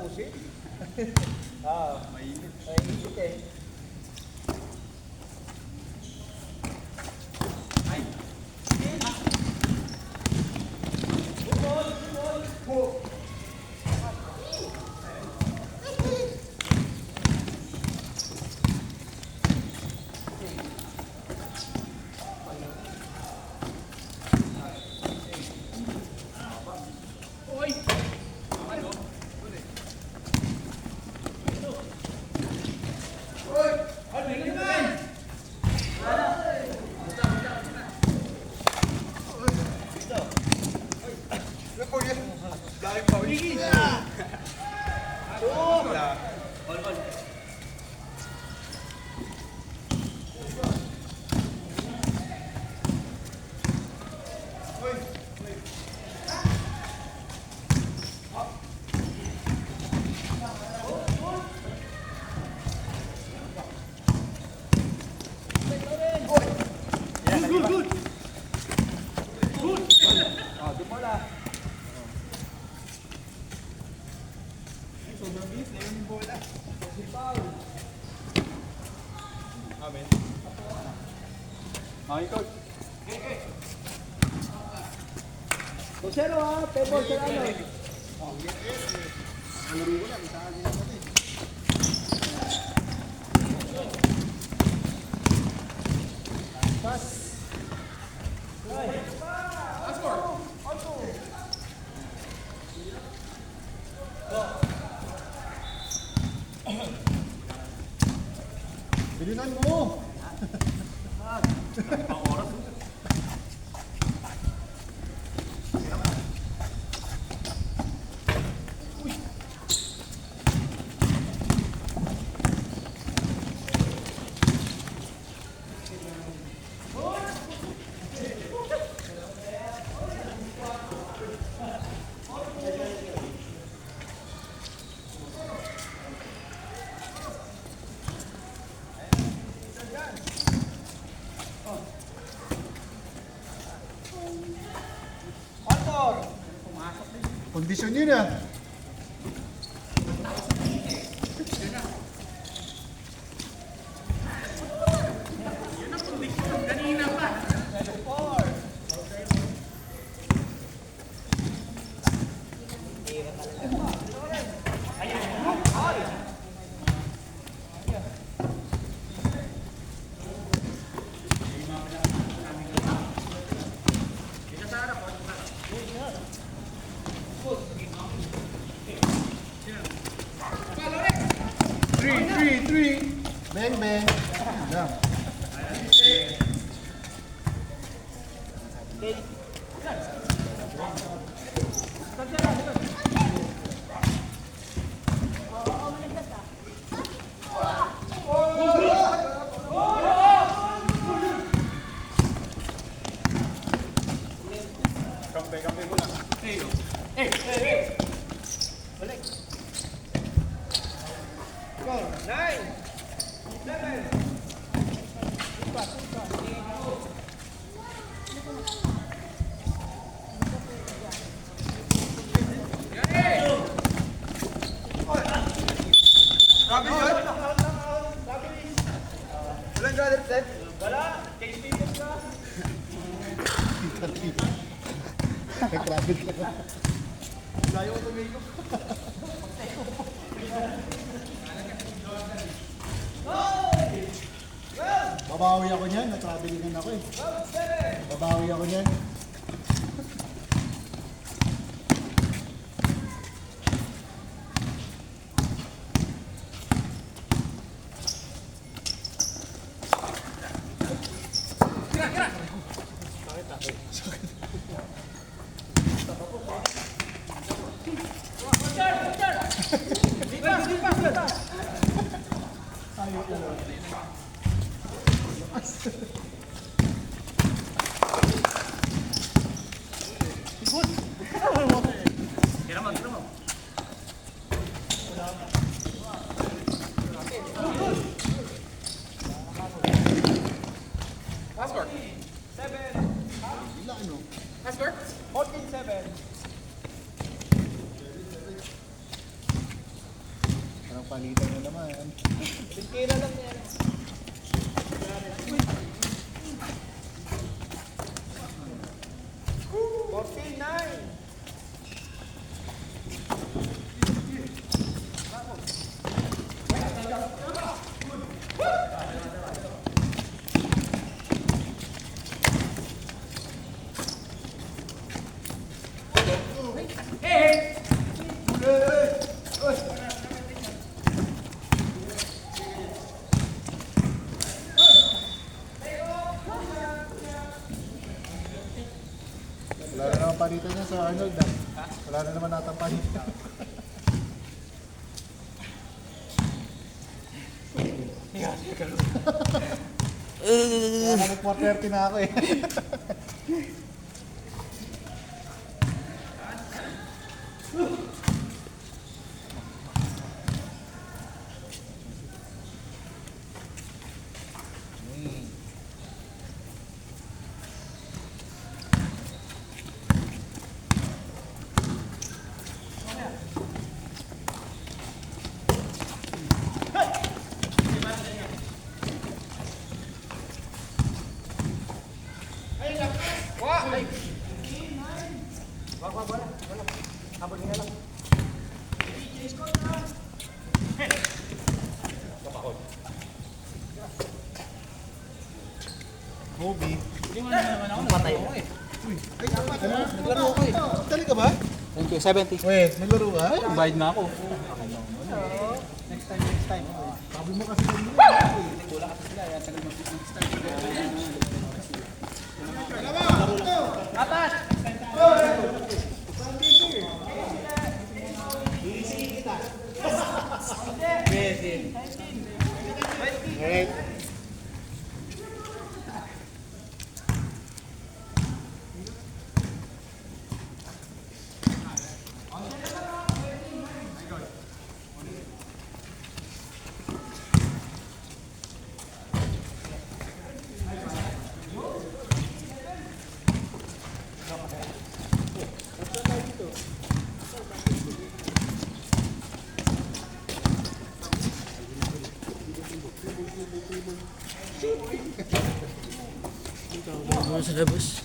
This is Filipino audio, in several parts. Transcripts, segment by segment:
tapusin. Mainit. Mainit eh. Okay, coach. Kusero ha, pebol sa ano. Bilisan mo! Kondisyon yun ah. Three. Bang, bang. Yeah. Kampe muna. Hey. Balik. Go. 9. 7. Walang galit, Seth? Wala. Case people ka. Nag-traffic ka. Layo ko tumigo. Babawi ako niyan. Na-travelingan ako eh. Babawi ako niyan. Passport. 7. Passport. 14-7. Palitan mo naman. Kira lang yan. 49. Wala na naman palitan niya sa Arnold ah. Wala na naman natang palitan. Kaya nag-430 na ako eh. Movie. Patay mo eh. Naglaro ako eh. Dali ka ba? Thank you, 70. Wait, naglaro ka? Bayad na ako. Next time. Sabi mo kasi kanina. Wala kasi sila, yan tagal mag-start. Atas! Wait. Ako sa labas.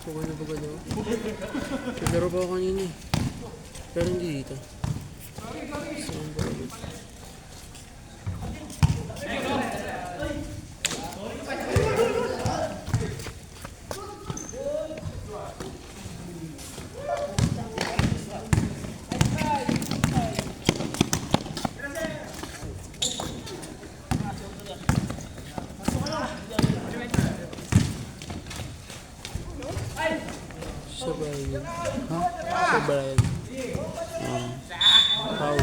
Pagod na pagod ako. Naglaro pa ako kanina eh. Pero hindi dito. Saan ba ulit? Sa Brian. Ha? Sa Brian. How?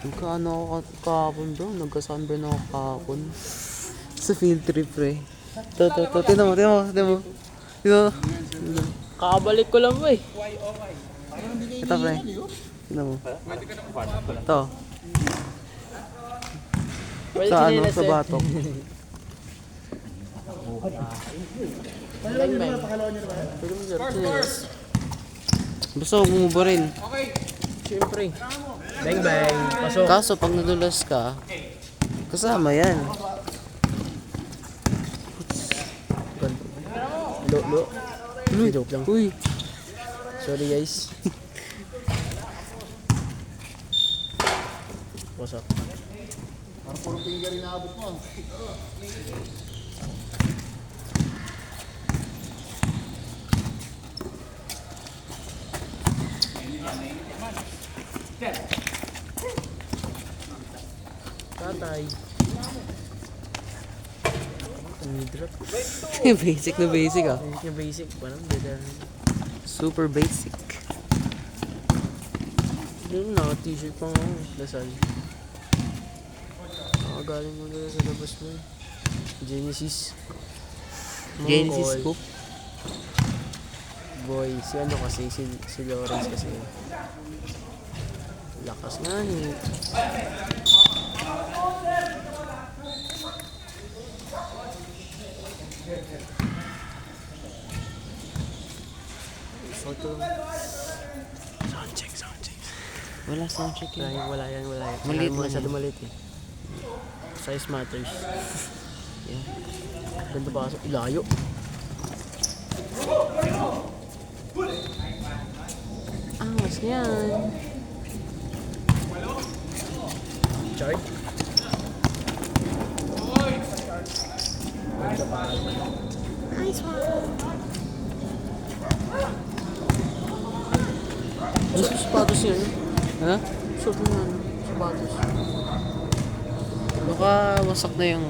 Nagkaano ako kahapon bro? Nagka-sunburn ako kahapon. Sa field trip pre. To. Tignan mo. Kakabalik ko lang ba eh. Ito pre. Tignan mo. Ito. Sa ano? Sa batok. Bang bang. Basta huwag mo ba rin. Siyempre. Bang bang. Pasok. Kaso pag nadulas ka, kasama yan. Lo. Joke lang. Uy. Sorry guys. Pasok. Parang puro finger inaabot mo. Tatay. Drop. Basic na basic ah. Basic na basic. Parang beda. Super basic. Yun na, t-shirt pang ako. Dasal. Nakagaling mo nila sa labas mo. Genesis. Genesis Cook. Boy, si ano kasi, si Lawrence kasi. Lakas nga ni. Sound check. Wala sound check yun. Wala yan. Maliit Mo lang masyado yan. maliit eh. Size matters. Yeah. Ganda pa kasi. Ilayo. Angas niyan. Charge. Gusto sapatos niya, no? Ha? Suot mo na, no? Sapatos. Baka wasak na yung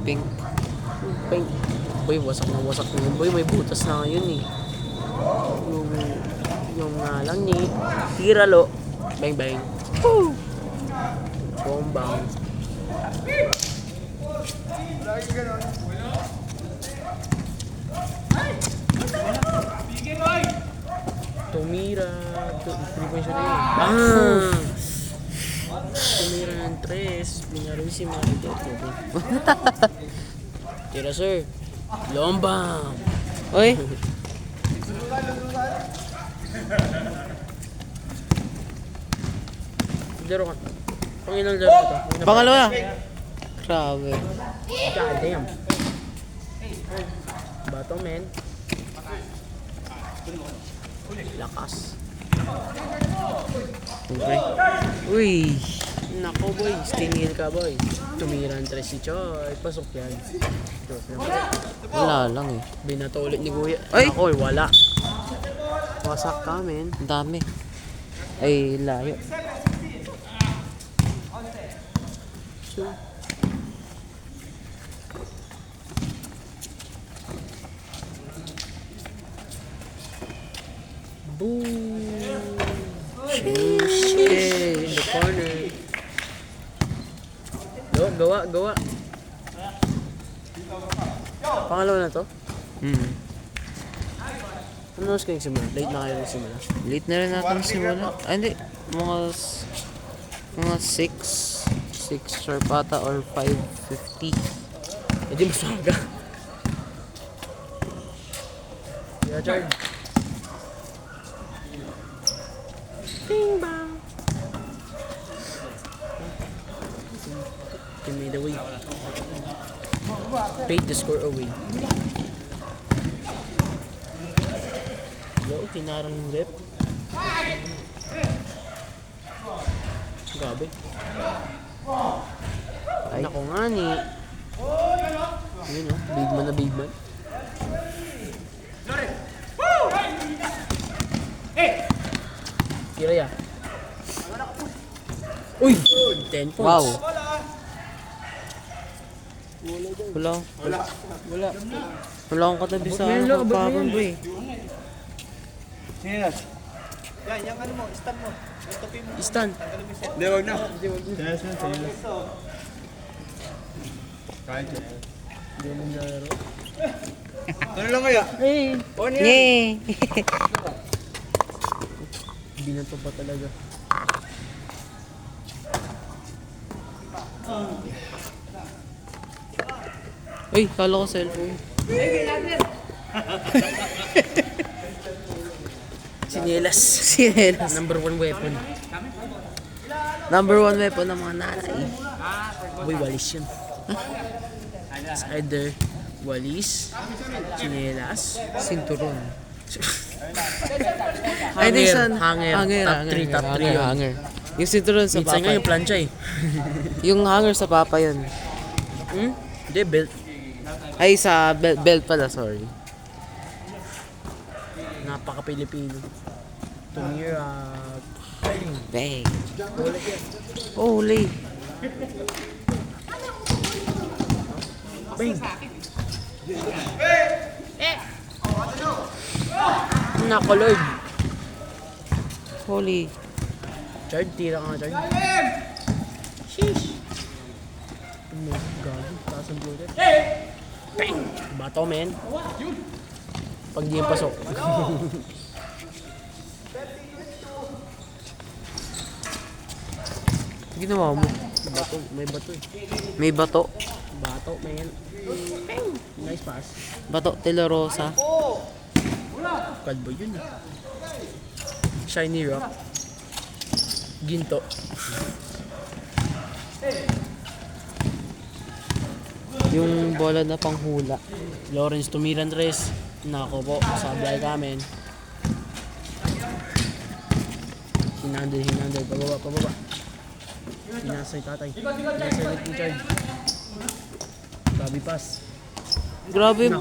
pink. Pink. Boy, wasak na. Boy, may butas na ngayon eh. Yung nga lang ni Tiralo. Bang bang. Woo! Bombang. Tumira. Three-point shot na yun. Bang! Tumira ng 3. Binaro si Marito. Tira sir. Lombang. Oy! Laro ka. Pangilang laro ito? Pangalawa! Grabe. God damn. Bato men. Lakas. Okay. Uy! Nako boy, stingil ka boy. Tumira ang 3 si Choy. Pasok yan. Wala lang eh. Binato ulit ni Kuya. Ay! Ako wala. Wasak ka men. Ang dami. Ay, layo. Boom! Sheesh! In the corner. Gawa. Pangalawa na to? Hmm. Ano oras kayo nagsimula? Late na kayo nagsimula? Late na rin natin simula. Ay, hindi. Mga 6. 6 sharp ata or 5:50. Eh di mas maga. Yeah, Chard. Bing bang. He made away. Paid the score away. Yo, kinarang yung rep. Gabi. Ay, nako nga ni. Yun o, big man. Tira ya. Uy! 10 points. Wow! Wala akong katabi sa kapapon ko eh. Yes. Yan, yung ano mo, stand mo. Stand. Hindi, wag na. Yes, man. Kahit Hindi mo nalaro. Ano lang kaya? Hey! Yay! Binato pa talaga. Uy, kala ko cellphone. Sinelas. Sinelas. Number 1 weapon. Number 1 weapon ng mga nanay. Uy, walis yun. It's either walis, sinelas, Sinturon. hanger, top 3 yun. Hanger. Yung sinturon sa Minsan nga papa. yung plancha eh. Yung hanger sa papa yun. Hindi, belt. Ay, sa belt pala, sorry. Napaka-Pilipino. Tumira. Bang. Holy. Bang! Nako, Lord. Holy. Chard, tira ka nga, Chard. Sheesh! Ano, gago. Taas ang bullet. Bang! Bato, men. Pag di yung pasok. Ginawa mo. Bato, may bato eh. May bato. Bato, men. Bang! Nice pass. Bato Telerosa. Kalbo yun eh. Shiny rock. Ginto. Yung bola na panghula. Lawrence Tumirandres. Nako po, sablay kamin. Hinandel, pababa. Pinasay tatay. Pinasay ulit ni Chard. Grabe pass. Grabing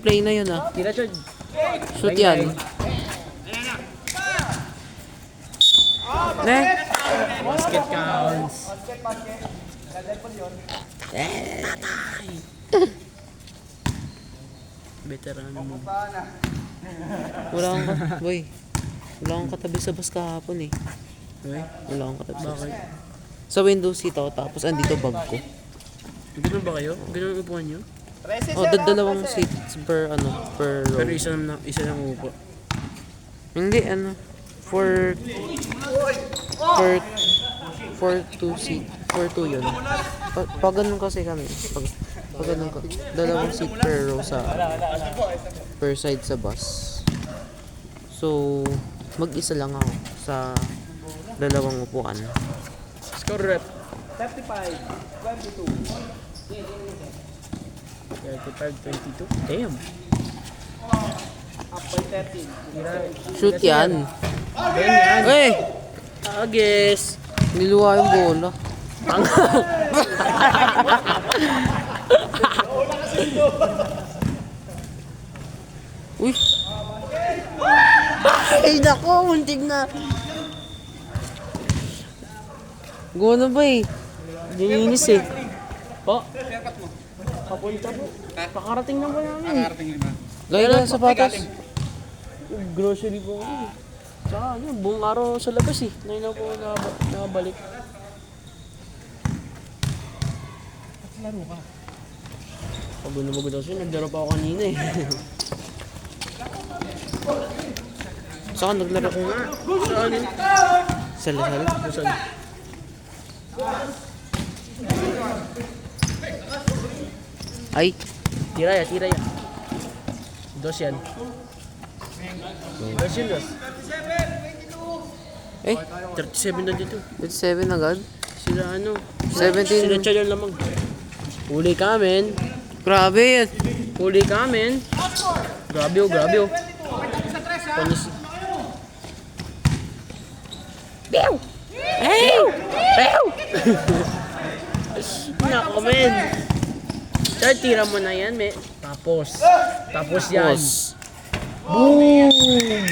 play na yun ah. Tira Chard. Shoot yan. Ne? Basket counts. Veterano mo. Wala akong katabi sa bus kahapon eh. Okay? Wala akong katabi. Bakit? Sa window seat ako, tapos andito bag ko. Ganun ba kayo? Ganun ang upuan nyo? Oh, dalawang seats per row. Pero isa lang upo. Hindi, for two seat. For two yun. Pag ganun kasi kami. Pag ganun ko. Dalawang seat per row per side sa bus. So, mag-isa lang ako sa dalawang upuan. Score rep. 35, 35-22. Damn. up by 13. Shoot yan. Ganyan. Uy! Agis. Niluwa yung bola. Uy! Ay, nako! Muntik na! Guna ba eh? Dininis eh. Po? Papunta po. Pakarating na ba namin? Lagi ka sa sapatos. Grocery po ako eh. Tsaka yun, buong araw sa labas eh. Ngayon ako nakabalik. Laro ka. Pagod na pagod ako siya, naglaro pa ako kanina eh. Saan naglaro ko nga? Saan yun? Sa Lasal. Saan? Ay! Tira ya. Dos yan. Dos yun, dos. Eh, 37 na dito. 57 agad. Sila ano? 17. Sila Chad yung lamang. Huli kamin. Grabe yan. Huli kamin. Grabe oh. Panis. Pew! Hey! Pew! Nako, men. Chad, tira mo na yan, me. Tapos yan. Boss. Boom!